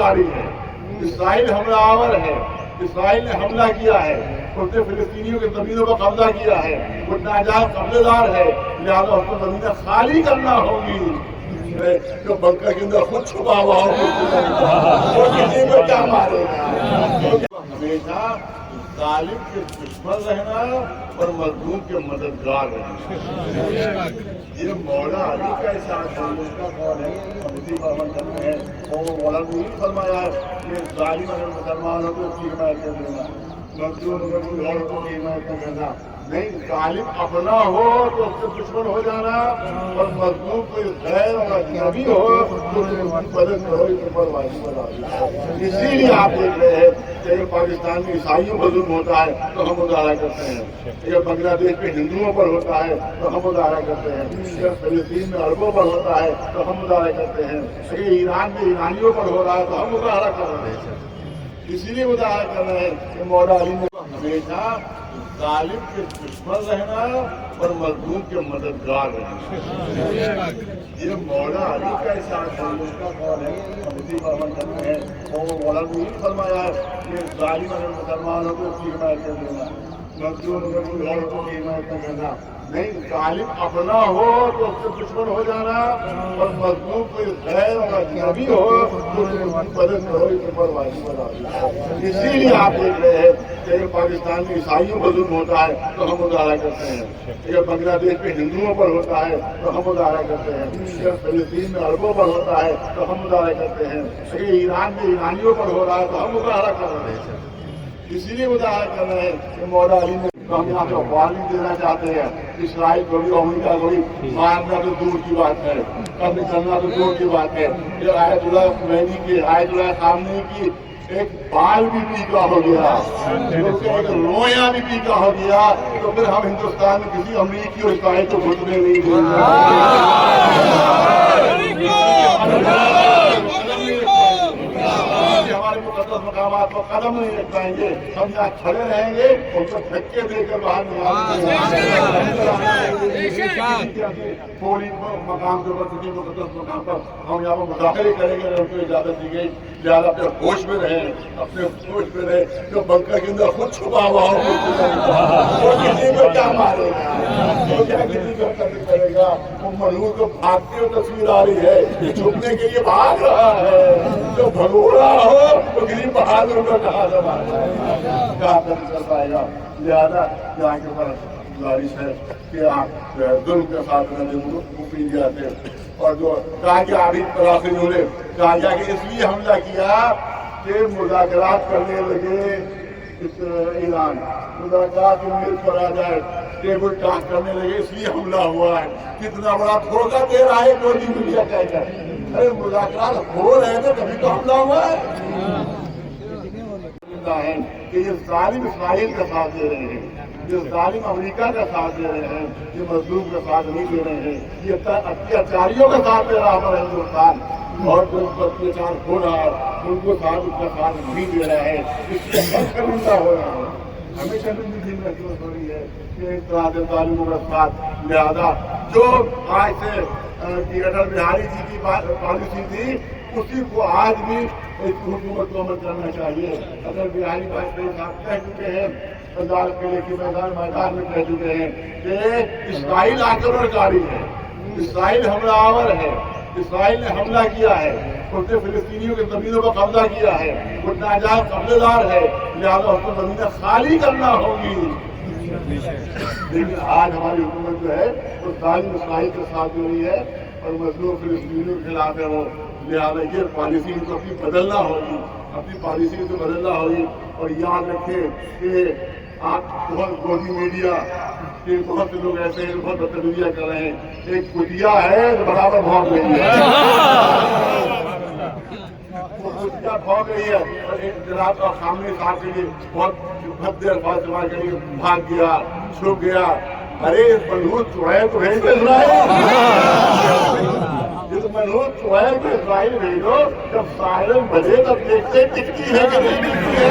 جاری ہے، اسرائیل حملہ آور ہے، اسرائیل نے حملہ کیا ہے، اس نے فلسطینیوں کے زمینوں پر قبضہ کیا ہے، وہ ناجائز قبضے دار ہے، لہٰذا اس کو زمینیں خالی کرنا ہوگی۔ جو بنکر کے اندر خود چھپا ہوا ہو وہ کسی کو کیا مارے گا؟ ہمیشہ ظالم کے دشمن رہنا اور مظلوم کے مددگار رہنا، یہ مولا علی کا احساس ہے، اس کا قول ہے، اسی پر عمل کرتے ہیں۔ وہ مولا نے نہیں فرمایا کہ ظالم اگر مسلمان ہو تو اس کی حمایت کر دینا، مظلوم اگر کوئی اور تو اس کی حمایت نہ کرنا، نہیں، ظالم اپنا ہو تو اس سے دشمن ہو جانا، اور مظلوم کوئی غیر اور اجنبی ہو تو اس کی مدد کرو، اس پر واجب ہے۔ اسی لیے آپ دیکھ رہے ہیں کہ اگر پاکستان میں عیسائیوں پر ظلم ہوتا ہے تو ہم مظاہرہ کرتے ہیں، اگر بنگلہ دیش میں ہندوؤں پر ہوتا ہے تو ہم مظاہرہ کرتے ہیں، اگر فلسطین میں عربوں پر ہوتا ہے تو ہم مظاہرہ کرتے ہیں، اگر ایران میں ایرانیوں پر ہو رہا ہے تو ہم مظاہرہ کر رہے ہیں۔ اسی لیے مظاہرہ کر رہے ہیں کہ مولا علی نے ہمیشہ ظالم کے دشمن رہنا اور مظلوم کے مددگار رہنا، یہ مولا علی کا احساس ہے، اس کا قول ہے، اسی پر عمل کرتے ہیں۔ وہ مولا نے نہیں فرمایا کہ ظالم اگر مسلمان ہو تو اس کی حمایت کر دینا، مظلوم اگر کوئی اور تو اس کی حمایت نہ کرنا، نہیں، ظالم اپنا ہو تو اس سے دشمن ہو جانا، اور مظلوم کوئی غیر اور اجنبی ہو تو اس کی مدد کرو، اس پر واجب ہے۔ اسی لیے آپ دیکھ رہے ہیں کہ اگر پاکستان میں عیسائیوں پر ظلم ہوتا ہے تو ہم مظاہرہ کرتے ہیں، اگر بنگلہ دیش میں ہندوؤں پر ہوتا ہے تو ہم مظاہرہ کرتے ہیں، اگر فلسطین میں عربوں پر ہوتا ہے تو ہم مظاہرہ کرتے ہیں، اگر ایران میں ایرانیوں پر ہو رہا ہے تو ہم مظاہرہ کر رہے ہیں۔ اسی لیے مظاہرہ کر رہے ہیں کہ مولا علی نے ہم یہاں سے افواہ نہیں دینا چاہتے ہیں، اسرائیل کو بھی امریکہ کو بھی مارنا تو دور کی بات ہے، قتل کرنا تو دور کی بات ہے۔ یہ آیت اللہ خمینی کی، آیت اللہ خامنئی کی ایک بال بھی پیکا ہو گیا، ایک رویا بھی پیکا ہو گیا، تو پھر ہم ہندوستان میں کسی امریکی اور اسرائیل کو گھٹنے نہیں دیں گے۔ ہمارے مقدس مقامات پر قدم نہیں رکھ پائیں گے، ہم یہاں کھڑے رہیں گے، ان کو دھکے دے کر باہر تھوڑی مقام کے اوپر کسی مقدس مقام پر ہم یہاں پر مظاہرے کریں گے، ان کو اجازت دی گئی، لہٰذا اپنے ہوش میں رہیں، اپنے ہوش میں رہیں۔ جو بنکر کے اندر خود چھپا ہوا ہو وہ کسی کو کیا مارے گا، وہ کیا کسی کو قتل کرے گا؟ وہ ملعون کو بھاگتی ہوئی تصویر آ رہی ہے، یہ چھپنے کے لیے بھاگ رہا ہے، جو بھگو رہا ہو تو کسی بہادر کو کہاں سے مارتا ہے، کہاں سے کر پائے گا؟ لہٰذا یہاں کے اوپر گزارش ہے کہ آپ ظلم کے ساتھ میڈیا سے، اور جو کہا کہ ابھی پرافنوں نے کہا گیا کہ اس لیے حملہ کیا کہ مذاکرات کرنے لگے ایران، مذاکرات امید پر آ جائے، ٹیبل ٹاک کرنے لگے، اس لیے حملہ ہوا ہے۔ کتنا بڑا دھوکہ دے رہا ہے مودی میڈیا کہہ کر، ارے مذاکرات ہو رہے تھے تبھی تو حملہ ہوا ہے کہ یہ ظالم اسرائیل کا ساتھ دے رہے ہیں، یہ ظالم امریکہ کا ساتھ دے رہے ہیں، یہ مظلوم کا ساتھ نہیں دے رہے ہیں، یہ اتیاچاریوں کا ساتھ دے رہا ہمارا ہندوستان، اور جو اتیاچار ہو رہا ہے ان کو ساتھ اس کا ساتھ نہیں دے رہا ہے، اس سے ہر شرمندہ ہو رہا ہے۔ ہمیشہ زندگی محسوس ہو رہی ہے کہ اس طرح سے ظالموں کا ساتھ، لہٰذا جو آج سے اٹل بہاری جی کی پالیسی تھی اسی کو آج بھی اس حکومت کو عمل کرنا چاہیے۔ اٹل بہاری واجپئی صاحب کہہ چکے ہیں، لال قلعے کے میدان میں کہہ چکے ہیں کہ اسرائیل آکرمنکاری ہے، اسرائیل حملہ آور ہے، اسرائیل نے حملہ کیا ہے، اس نے فلسطینیوں کے زمینوں پر قبضہ کیا ہے، وہ ناجائز قبضے دار ہے، لہٰذا اس کو زمینیں خالی کرنا ہوگی۔ لیکن آج ہماری حکومت جو ہے وہ ظالم اسرائیل کے ساتھ جو رہی ہے اور مظلوم فلسطینیوں کے خلاف ہے وہ، لہٰذا یہ پالیسی کو اپنی بدلنا ہوگی، اپنی پالیسی کو بدلنا ہوگی۔ اور یاد رکھیں کہ آپ بہت گودی میڈیا کے بہت سے لوگ ایسے ہیں جو بہت بدتمیزیاں کر رہے ہیں، ایک کتیا ہے جو برابر بھونک رہی ہے، وہ کتیا بھونک رہی ہے، اور ایک جناب اور خامنئی صاحب کے لیے بہت بھدے الفاظ استعمال کر کے بھاگ گیا، چھپ گیا۔ ارے ملعون چڑیل کو بھیج دے اسرائیل، اس ملعون چڑیل کو اسرائیل بھیجو، جب سائرن بجے تب دیکھتے ٹکتی ہے کہ نہیں ٹکتی ہے۔